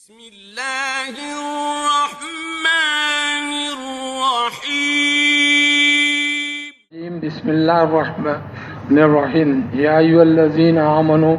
بسم اللہ الرحمن الرحیم بسم اللہ الرحمن الرحیم یا ایھا الذین آمنوا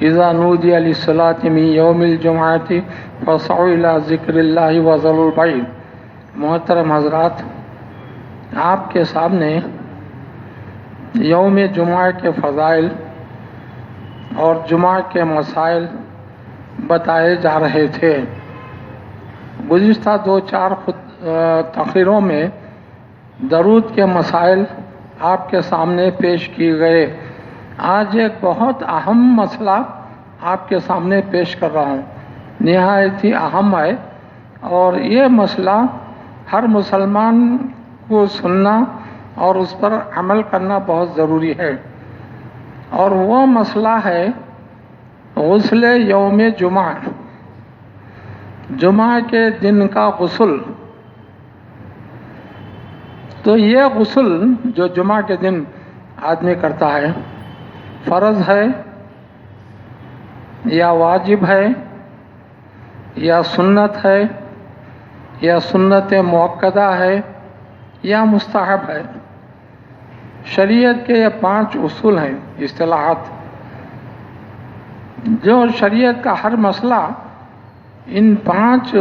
اذا نودی للصلاة من یوم الجمعۃ فاسعوا الی ذکر اللہ وذروا البیع۔ محترم حضرات، آپ کے سامنے یوم جمعہ کے فضائل اور جمعہ کے مسائل بتائے جا رہے تھے۔ گزشتہ 2-4 تقریروں میں درود کے مسائل آپ کے سامنے پیش کیے گئے۔ آج ایک بہت اہم مسئلہ آپ کے سامنے پیش کر رہا ہوں، نہایت ہی اہم ہے، اور یہ مسئلہ ہر مسلمان کو سننا اور اس پر عمل کرنا بہت ضروری ہے، اور وہ مسئلہ ہے غسل یوم جمعہ، جمعہ کے دن کا غسل۔ تو یہ غسل جو جمعہ کے دن آدمی کرتا ہے، فرض ہے یا واجب ہے یا سنت ہے یا سنت مؤکدہ ہے یا مستحب ہے۔ شریعت کے یہ 5 اصول ہیں، اصطلاحات، جو شریعت کا ہر مسئلہ ان 5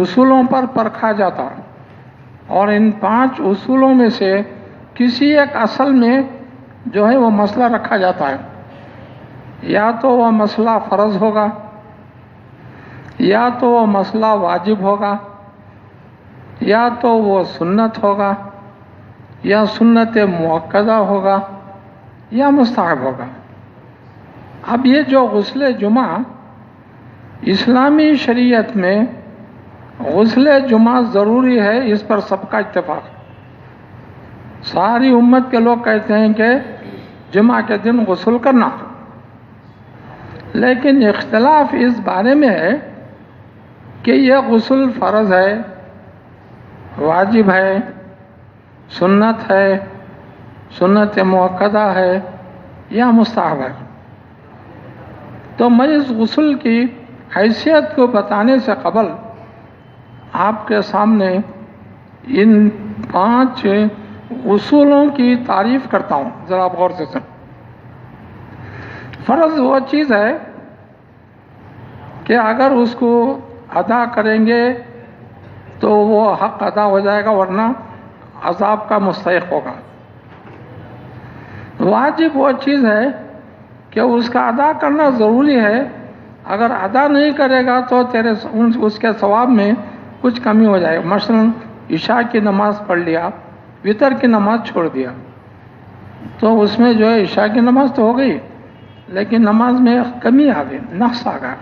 اصولوں پر پرکھا جاتا، اور ان 5 اصولوں میں سے کسی ایک اصل میں جو ہے وہ مسئلہ رکھا جاتا ہے۔ یا تو وہ مسئلہ فرض ہوگا، یا تو وہ مسئلہ واجب ہوگا، یا تو وہ سنت ہوگا، یا سنت مؤکدہ ہوگا، یا مستحب ہوگا۔ اب یہ جو غسل جمعہ اسلامی شریعت میں غسل جمعہ ضروری ہے، اس پر سب کا اتفاق ہے۔ ساری امت کے لوگ کہتے ہیں کہ جمعہ کے دن غسل کرنا، لیکن اختلاف اس بارے میں ہے کہ یہ غسل فرض ہے، واجب ہے، سنت ہے، سنت مؤکدہ ہے، یا مستحب ہے۔ تو میں اس غسل کی حیثیت کو بتانے سے قبل آپ کے سامنے ان 5 اصولوں کی تعریف کرتا ہوں، ذرا غور سے سن۔ فرض وہ چیز ہے کہ اگر اس کو ادا کریں گے تو وہ حق ادا ہو جائے گا، ورنہ عذاب کا مستحق ہوگا۔ واجب وہ چیز ہے کہ اس کا ادا کرنا ضروری ہے، اگر ادا نہیں کرے گا تو اس کے ثواب میں کچھ کمی ہو جائے گا۔ مثلا عشاء کی نماز پڑھ لیا، وتر کی نماز چھوڑ دیا، تو اس میں جو ہے عشاء کی نماز تو ہو گئی، لیکن نماز میں کمی آ گئی، نقص آ گیا۔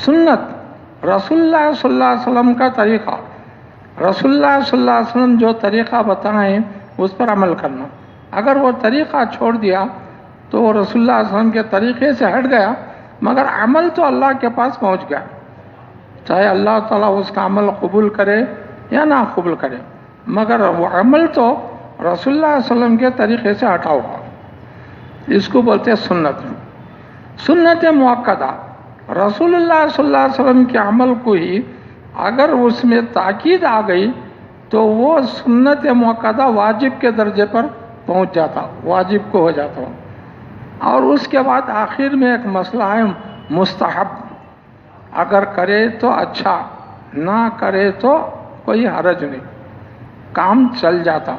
سنت، رسول اللہ صلی اللہ علیہ وسلم کا طریقہ، رسول اللہ صلی اللہ علیہ وسلم جو طریقہ بتائیں اس پر عمل کرنا۔ اگر وہ طریقہ چھوڑ دیا تو وہ رسول اللہ علیہ وسلم کے طریقے سے ہٹ گیا، مگر عمل تو اللہ کے پاس پہنچ گیا، چاہے اللہ تعالیٰ اس کا عمل قبول کرے یا نہ قبول کرے، مگر وہ عمل تو رسول اللہ علیہ وسلم کے طریقے سے ہٹا ہوا، اس کو بولتے ہیں سنت۔ سنت مؤکدہ، رسول اللہ صلی اللہ علیہ وسلم کے عمل کو ہی اگر اس میں تاکید آ گئی تو وہ سنت مؤکدہ واجب کے درجے پر پہنچ جاتا، واجب کو ہو جاتا۔ اور اس کے بعد آخر میں ایک مسئلہ ہے مستحب، اگر کرے تو اچھا، نہ کرے تو کوئی حرج نہیں، کام چل جاتا۔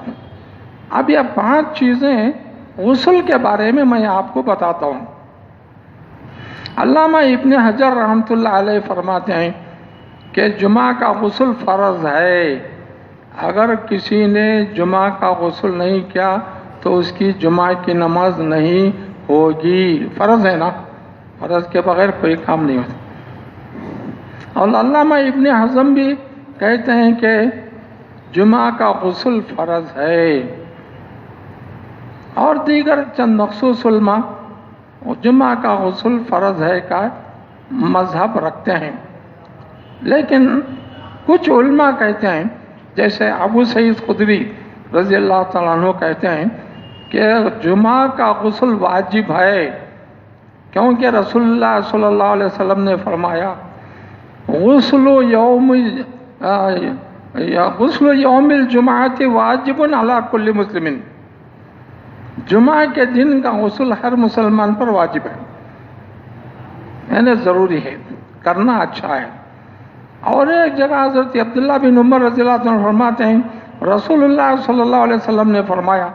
اب یہ 5 چیزیں غسل کے بارے میں میں آپ کو بتاتا ہوں۔ علامہ ابن حجر رحمۃ اللہ علیہ فرماتے ہیں کہ جمعہ کا غسل فرض ہے، اگر کسی نے جمعہ کا غسل نہیں کیا تو اس کی جمعہ کی نماز نہیں ہوگی۔ فرض ہے نا، فرض کے بغیر کوئی کام نہیں ہوتا۔ اور علامہ ابن حزم بھی کہتے ہیں کہ جمعہ کا غسل فرض ہے، اور دیگر چند مخصوص علماء جمعہ کا غسل فرض ہے کا مذہب رکھتے ہیں، لیکن کچھ علماء کہتے ہیں، جیسے ابو سعید خدری رضی اللہ تعالیٰ عنہ کہتے ہیں کہ جمعہ کا غسل واجب ہے، کیونکہ رسول اللہ صلی اللہ علیہ وسلم نے فرمایا غسل یوم الجمعۃ واجب علی کل مسلم، جمعہ کے دن کا غسل ہر مسلمان پر واجب ہے، یعنی ضروری ہے، کرنا اچھا ہے۔ اور ایک جگہ حضرت عبداللہ بن عمر رضی اللہ عنہ فرماتے ہیں رسول اللہ صلی اللہ علیہ وسلم نے فرمایا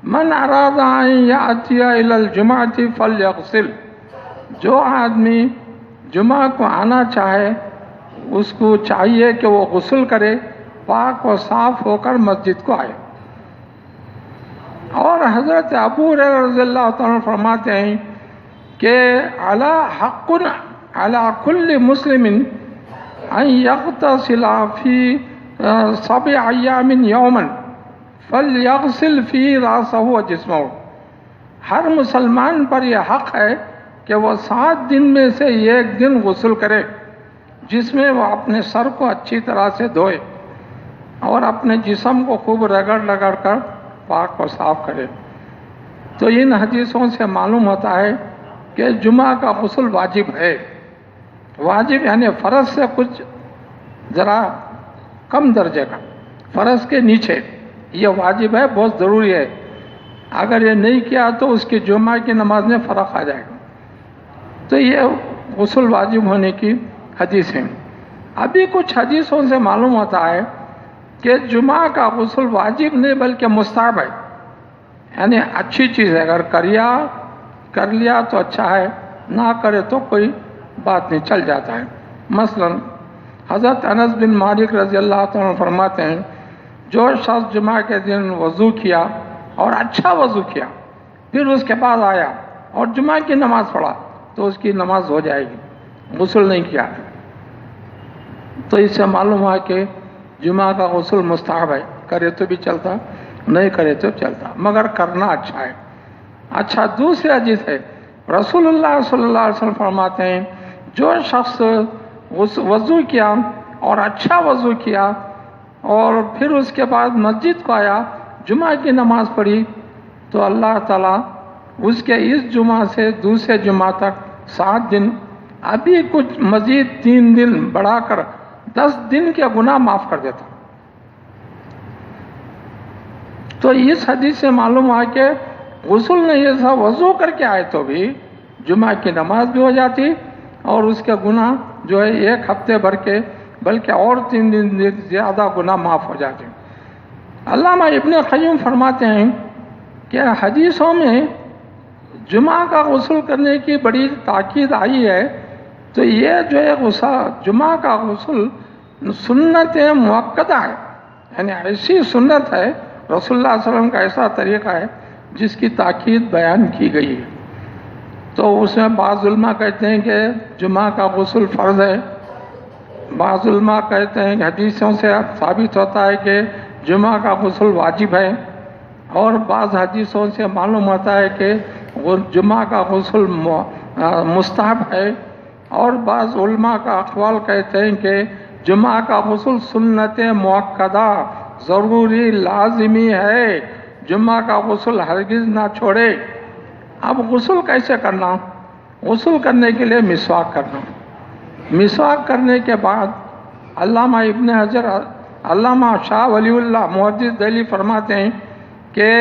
من اراد ان یاتی الی الجمعۃ فلیغسل، جو آدمی جمعہ کو آنا چاہے اس کو چاہیے کہ وہ غسل کرے، پاک و صاف ہو کر مسجد کو آئے۔ اور حضرت ابو ہریرہ رضی اللہ عنہ فرماتے ہیں کہ علی حق علی کل مسلم ان یغتسل فی 7 ایام یوما فلیغسل فی راسہ و جسمہ، ہر مسلمان پر یہ حق ہے کہ وہ 7 دن میں سے ایک دن غسل کرے جس میں وہ اپنے سر کو اچھی طرح سے دھوئے اور اپنے جسم کو خوب رگڑ کر پاک و صاف کرے۔ تو ان حدیثوں سے معلوم ہوتا ہے کہ جمعہ کا غسل واجب ہے، واجب یعنی فرض سے کچھ ذرا کم درجے کا، فرض کے نیچے یہ واجب ہے، بہت ضروری ہے۔ اگر یہ نہیں کیا تو اس کی جمعہ کی نماز میں فرق آ جائے گا۔ تو یہ غسل واجب ہونے کی حدیث ہے۔ ابھی کچھ حدیثوں سے معلوم ہوتا ہے کہ جمعہ کا غسل واجب نہیں بلکہ مستحب ہے، یعنی اچھی چیز ہے، اگر کر لیا تو اچھا ہے، نہ کرے تو کوئی بات نہیں، چل جاتا ہے۔ مثلا حضرت انس بن مالک رضی اللہ عنہ فرماتے ہیں جو شخص جمعہ کے دن وضو کیا اور اچھا وضو کیا پھر اس کے بعد آیا اور جمعہ کی نماز پڑھا تو اس کی نماز ہو جائے گی، غسل نہیں کیا۔ تو اس سے معلوم ہوا کہ جمعہ کا غسل مستحب ہے، کرے تو بھی چلتا، نہیں کرے تو چلتا، مگر کرنا اچھا ہے۔ اچھا، دوسری حدیث ہے رسول اللہ صلی اللہ علیہ وسلم فرماتے ہیں جو شخص وضو کیا اور اچھا وضو کیا اور پھر اس کے بعد مسجد کو آیا، جمعہ کی نماز پڑھی، تو اللہ تعالیٰ اس کے اس جمعہ سے دوسرے جمعہ تک 7 دن، ابھی کچھ مزید 3 دن بڑھا کر 10 دن کے گناہ معاف کر دیتا۔ تو اس حدیث سے معلوم ہوا کہ غسل نہیں ایسا وضو کر کے آئے تو بھی جمعہ کی نماز بھی ہو جاتی اور اس کے گناہ جو ہے 1 ہفتے بھر کے بلکہ اور 3 دن زیادہ گناہ معاف ہو جاتے۔ علامہ ابن قیم فرماتے ہیں کہ حدیثوں میں جمعہ کا غسل کرنے کی بڑی تاکید آئی ہے، تو یہ جو ہے جمعہ کا غسل سنت مؤکدہ ہے، یعنی ایسی سنت ہے، رسول اللہ صلی اللہ علیہ وسلم کا ایسا طریقہ ہے جس کی تاکید بیان کی گئی ہے۔ تو اس میں بعض علماء کہتے ہیں کہ جمعہ کا غسل فرض ہے، بعض علماء کہتے ہیں کہ حدیثوں سے ثابت ہوتا ہے کہ جمعہ کا غسل واجب ہے، اور بعض حدیثوں سے معلوم ہوتا ہے کہ جمعہ کا غسل مستحب ہے، اور بعض علماء کا اقوال کہتے ہیں کہ جمعہ کا غسل سنت مؤکدہ ضروری لازمی ہے، جمعہ کا غسل ہرگز نہ چھوڑے۔ اب غسل کیسے کرنا؟ غسل کرنے کے لیے مسواک کرنا، مسواک کرنے کے بعد علامہ ابن حجر، علامہ شاہ ولی اللہ محدث دہلی فرماتے ہیں کہ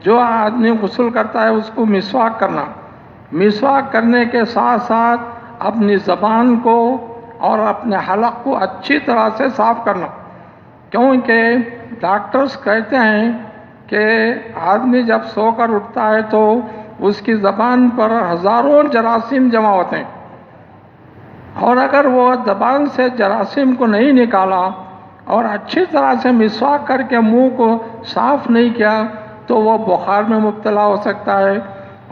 جو آدمی غسل کرتا ہے اس کو مسواک کرنا، مسواک کرنے کے ساتھ ساتھ اپنی زبان کو اور اپنے حلق کو اچھی طرح سے صاف کرنا، کیونکہ ڈاکٹرز کہتے ہیں کہ آدمی جب سو کر اٹھتا ہے تو اس کی زبان پر ہزاروں جراثیم جمع ہوتے ہیں، اور اگر وہ زبان سے جراثیم کو نہیں نکالا اور اچھی طرح سے مسواک کر کے منہ کو صاف نہیں کیا تو وہ بخار میں مبتلا ہو سکتا ہے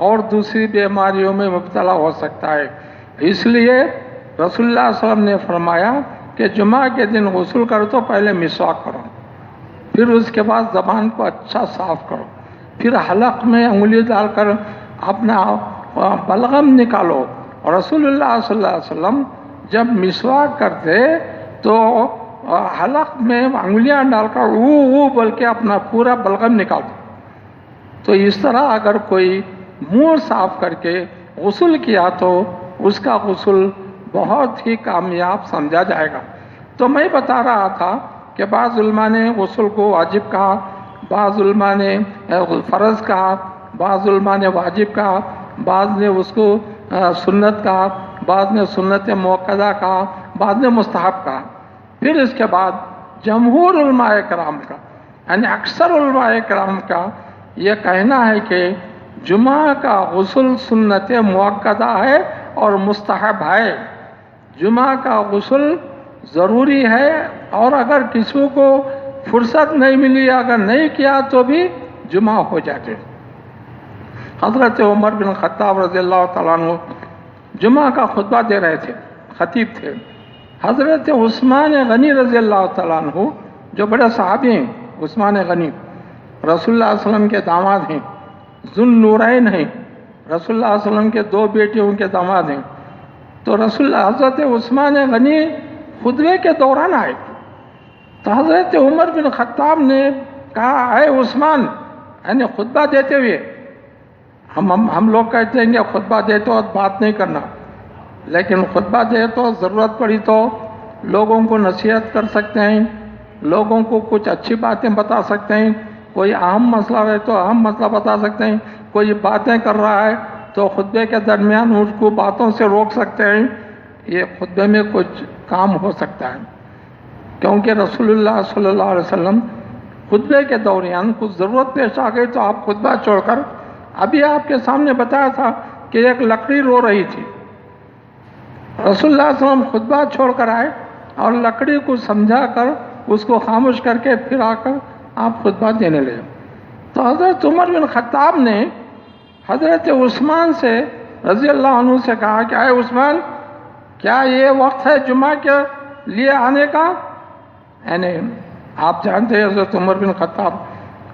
اور دوسری بیماریوں میں مبتلا ہو سکتا ہے۔ اس لیے رسول اللہ صلی اللہ علیہ وسلم نے فرمایا کہ جمعہ کے دن غسل کرو تو پہلے مسواک کرو، پھر اس کے بعد زبان کو اچھا صاف کرو، پھر حلق میں انگلی ڈال کر اپنا بلغم نکالو۔ اور رسول اللہ صلی اللہ علیہ وسلم جب مسواک کرتے تو حلق میں انگلیاں ڈال کر او بول کے اپنا پورا بلغم نکالتے۔ تو اس طرح اگر کوئی منہ صاف کر کے غسل کیا تو اس کا غسل بہت ہی کامیاب سمجھا جائے گا۔ تو میں بتا رہا تھا کہ بعض علماء نے غسل کو واجب کہا، بعض علماء نے فرض کہا، بعض علماء نے واجب کہا، بعض نے اس کو سنت کہا، بعض نے سنت موقدہ کہا، بعض نے مستحب کہا۔ پھر اس کے بعد جمہور علماء کرام کا یعنی اکثر علماء کرام کا یہ کہنا ہے کہ جمعہ کا غسل سنت موقدہ ہے اور مستحب ہے۔ جمعہ کا غسل ضروری ہے، اور اگر کسی کو فرصت نہیں ملی، اگر نہیں کیا تو بھی جمعہ ہو جاتے۔ حضرت عمر بن خطاب رضی اللہ تعالیٰ عنہ جمعہ کا خطبہ دے رہے تھے، خطیب تھے۔ حضرت عثمان غنی رضی اللہ تعالیٰ عنہ جو بڑے صحابی ہیں، عثمان غنی رسول اللہ علیہ وسلم کے داماد ہیں، ذو النورین ہیں، رسول اللہ علیہ وسلم کے 2 بیٹیوں کے داماد ہیں۔ تو حضرت عثمان غنی خطبے کے دوران آئے تو حضرت عمر بن خطاب نے کہا، اے عثمان، یعنی خطبہ دیتے ہوئے، ہم لوگ کہتے ہیں کہ خطبہ دے تو بات نہیں کرنا، لیکن خطبہ دے تو ضرورت پڑی تو لوگوں کو نصیحت کر سکتے ہیں، لوگوں کو کچھ اچھی باتیں بتا سکتے ہیں، کوئی اہم مسئلہ ہے تو اہم مسئلہ بتا سکتے ہیں، کوئی باتیں کر رہا ہے تو خطبے کے درمیان اس کو باتوں سے روک سکتے ہیں۔ یہ خطبے میں کچھ کام ہو سکتا ہے، کیونکہ رسول اللہ صلی اللہ علیہ وسلم خطبے کے دوران کچھ ضرورت پیش آ گئی تو آپ خطبہ چھوڑ کر، ابھی آپ کے سامنے بتایا تھا کہ ایک لکڑی رو رہی تھی، رسول اللہ صلی اللہ علیہ وسلم خطبہ چھوڑ کر آئے اور لکڑی کو سمجھا کر اس کو خاموش کر کے پھر آ کر آپ خطبہ دینے لگے۔ تو حضرت عمر بن خطاب نے حضرت عثمان سے رضی اللہ عنہ سے کہا کہ اے عثمان، کیا یہ وقت ہے جمعہ کے لیے آنے کا؟ یعنی آپ جانتے ہیں حضرت عمر بن خطاب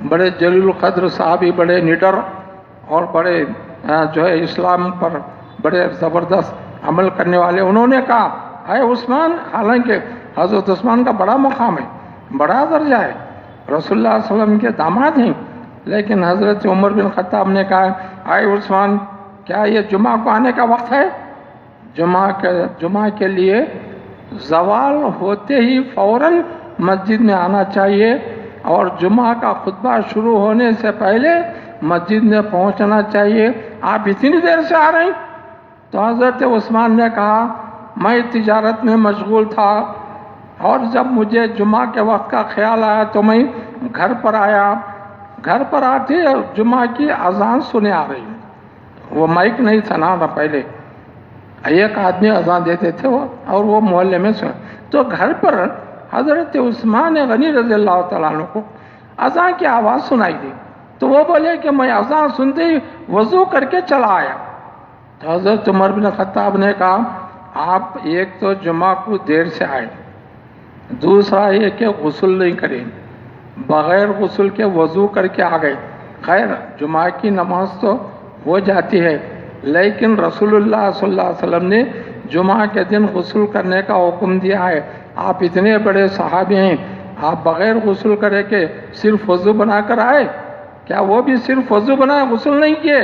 بڑے جلیل القدر صحابی، بڑے نڈر اور بڑے جو ہے اسلام پر بڑے زبردست عمل کرنے والے، انہوں نے کہا اے عثمان، حالانکہ حضرت عثمان کا بڑا مقام ہے، بڑا درجہ ہے، رسول اللہ صلی اللہ علیہ وسلم کے داماد ہیں، لیکن حضرت عمر بن خطاب نے کہا اے عثمان، کیا یہ جمعہ کو آنے کا وقت ہے؟ جمعہ کے لیے زوال ہوتے ہی فوراً مسجد میں آنا چاہیے، اور جمعہ کا خطبہ شروع ہونے سے پہلے مسجد میں پہنچنا چاہیے۔ آپ اتنی دیر سے آ رہے ہیں؟ تو حضرت عثمان نے کہا میں تجارت میں مشغول تھا، اور جب مجھے جمعہ کے وقت کا خیال آیا تو میں گھر پر آیا، گھر پر آتے جمعہ کی اذان سنے آ رہی، وہ مائک نہیں تھا نا پہلے، ایک آدمی اذان دیتے تھے اور وہ محلے میں سن، تو گھر پر حضرت عثمان غنی رضی اللہ تعالیٰ عنہ کو اذان کی آواز سنائی دی، تو وہ بولے کہ میں اذان سنتے ہی وضو کر کے چلا آیا۔ تو حضرت عمر بن خطاب نے کہا آپ ایک تو جمعہ کو دیر سے آئے، دوسرا یہ کہ غسل نہیں کریں، بغیر غسل کے وضو کر کے آ گئے۔ خیر جمعہ کی نماز تو ہو جاتی ہے، لیکن رسول اللہ صلی اللہ علیہ وسلم نے جمعہ کے دن غسل کرنے کا حکم دیا ہے۔ آپ اتنے بڑے صحابی ہیں، آپ بغیر غسل کرے کہ صرف وضو بنا کر آئے؟ کیا وہ بھی صرف وضو بنا غسل نہیں کیے؟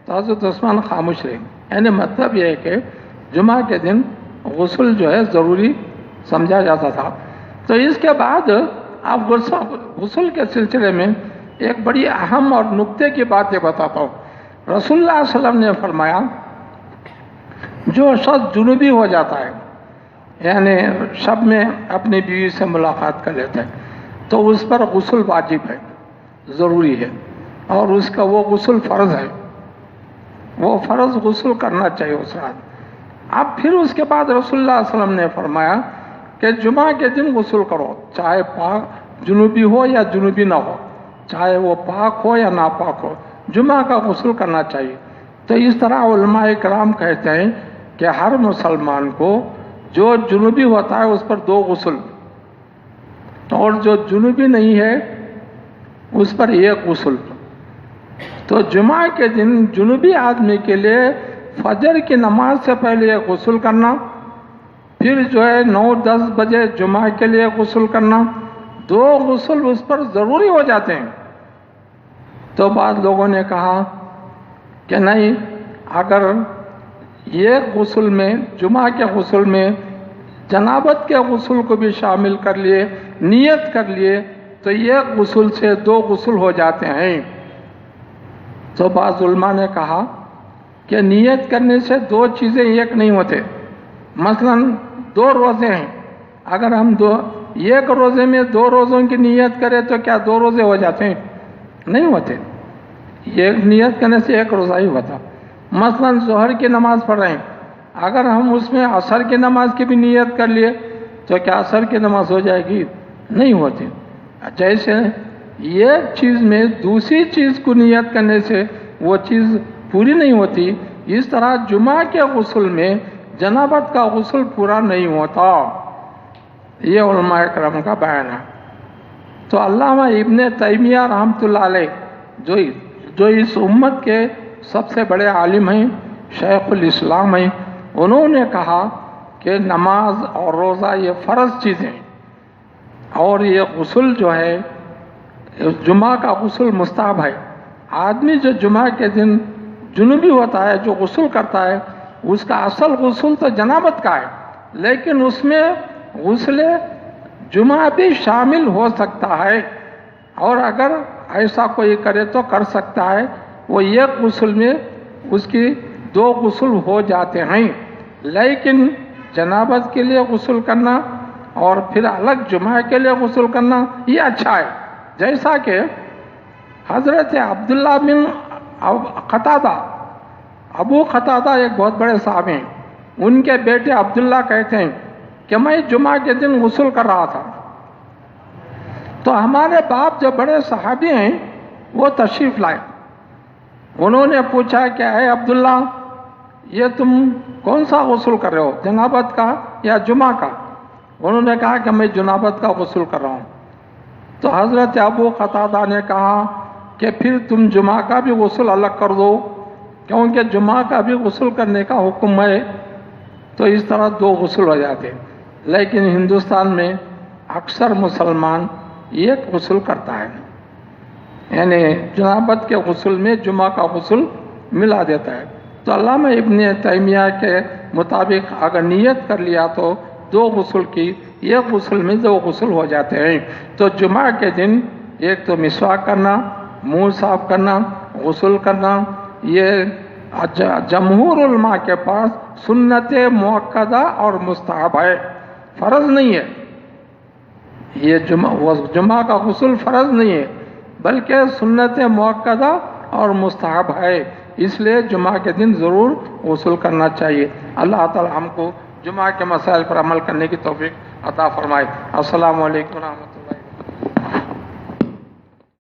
تو حضرت عثمان خاموش رہے۔ یعنی مطلب یہ ہے کہ جمعہ کے دن غسل جو ہے ضروری سمجھا جاتا تھا۔ تو اس کے بعد آپ غسل کے سلسلے میں ایک بڑی اہم اور نکتے کی باتیں بتاتا ہوں۔ رسول اللہ صلی اللہ علیہ وسلم نے فرمایا جو شخص جنوبی ہو جاتا ہے، یعنی شب میں اپنی بیوی سے ملاقات کر لیتا ہے، تو اس پر غسل واجب ہے، ضروری ہے، اور اس کا وہ غسل فرض ہے، وہ فرض غسل کرنا چاہیے اس رات۔ اب پھر اس کے بعد رسول اللہ صلی اللہ علیہ وسلم نے فرمایا کہ جمعہ کے دن غسل کرو، چاہے پاک جنوبی ہو یا جنوبی نہ ہو، چاہے وہ پاک ہو یا ناپاک ہو، جمعہ کا غسل کرنا چاہیے۔ تو اس طرح علماء کرام کہتے ہیں کہ ہر مسلمان کو جو جنوبی ہوتا ہے اس پر 2 غسل، اور جو جنوبی نہیں ہے اس پر 1 غسل۔ تو جمعہ کے دن جنوبی آدمی کے لیے فجر کی نماز سے پہلے غسل کرنا، پھر جو ہے 9-10 بجے جمعہ کے لیے غسل کرنا، 2 غسل اس پر ضروری ہو جاتے ہیں۔ تو بعض لوگوں نے کہا کہ نہیں، اگر ایک غسل میں، جمعہ کے غسل میں جنابت کے غسل کو بھی شامل کر لیے، نیت کر لیے، تو ایک غسل سے 2 غسل ہو جاتے ہیں۔ تو بعض علماء نے کہا کہ نیت کرنے سے 2 چیزیں ایک نہیں ہوتے۔ مثلا 2 روزے ہیں، اگر ہم ایک روزے میں 2 روزوں کی نیت کریں تو کیا 2 روزے ہو جاتے ہیں؟ نہیں ہوتے۔ ایک نیت کرنے سے 1 روزہ ہی ہوتا۔ مثلا ظہر کی نماز پڑھ رہے ہیں، اگر ہم اس میں عصر کی نماز کی بھی نیت کر لیے تو کیا عصر کی نماز ہو جائے گی؟ نہیں ہوتی۔ جیسے ایک چیز میں دوسری چیز کو نیت کرنے سے وہ چیز پوری نہیں ہوتی، اس طرح جمعہ کے غسل میں جنابت کا غسل پورا نہیں ہوتا۔ یہ علماء کرام کا بیان ہے۔ تو علامہ ابن تیمیہ رحمۃ اللہ علیہ جو اس امت کے سب سے بڑے عالم ہیں، شیخ الاسلام ہیں، انہوں نے کہا کہ نماز اور روزہ یہ فرض چیزیں ہیں، اور یہ غسل جو ہے جمعہ کا غسل مستحب ہے۔ آدمی جو جمعہ کے دن جنوبی ہوتا ہے، جو غسل کرتا ہے، اس کا اصل غسل تو جنابت کا ہے، لیکن اس میں غسل جمعہ بھی شامل ہو سکتا ہے، اور اگر ایسا کوئی کرے تو کر سکتا ہے۔ وہ ایک غسل میں اس کی 2 غسل ہو جاتے ہیں، لیکن جنابت کے لیے غسل کرنا اور پھر الگ جمعہ کے لیے غسل کرنا یہ اچھا ہے۔ جیسا کہ حضرت عبداللہ بن قتادہ، ابو قتادہ ایک بہت بڑے صحابی ہیں، ان کے بیٹے عبداللہ کہتے ہیں کہ میں جمعہ کے دن غسل کر رہا تھا، تو ہمارے باپ جو بڑے صحابی ہیں وہ تشریف لائے۔ انہوں نے پوچھا کہ اے عبداللہ، یہ تم کون سا غسل کر رہے ہو، جنابت کا یا جمعہ کا؟ انہوں نے کہا کہ میں جنابت کا غسل کر رہا ہوں۔ تو حضرت ابو قتادہ نے کہا کہ پھر تم جمعہ کا بھی غسل الگ کر دو، کیونکہ جمعہ کا بھی غسل کرنے کا حکم ہے۔ تو اس طرح 2 غسل ہو جاتے۔ لیکن ہندوستان میں اکثر مسلمان ایک غسل کرتا ہے، یعنی جنابت کے غسل میں جمعہ کا غسل ملا دیتا ہے۔ تو علامہ ابن تیمیہ کے مطابق اگر نیت کر لیا تو 2 غسل کی، ایک غسل میں 2 غسل ہو جاتے ہیں۔ تو جمعہ کے دن ایک تو مسواک کرنا، منہ صاف کرنا، غسل کرنا، یہ جمہور علماء کے پاس سنت مؤکدہ اور مستحب ہے، فرض نہیں ہے۔ یہ جمعہ کا غسل فرض نہیں ہے، بلکہ سنت مؤکدہ اور مستحب ہے، اس لیے جمعہ کے دن ضرور غسل کرنا چاہیے۔ اللہ تعالی ہم کو جمعہ کے مسائل پر عمل کرنے کی توفیق عطا فرمائے۔ السلام علیکم ورحمۃ اللہ۔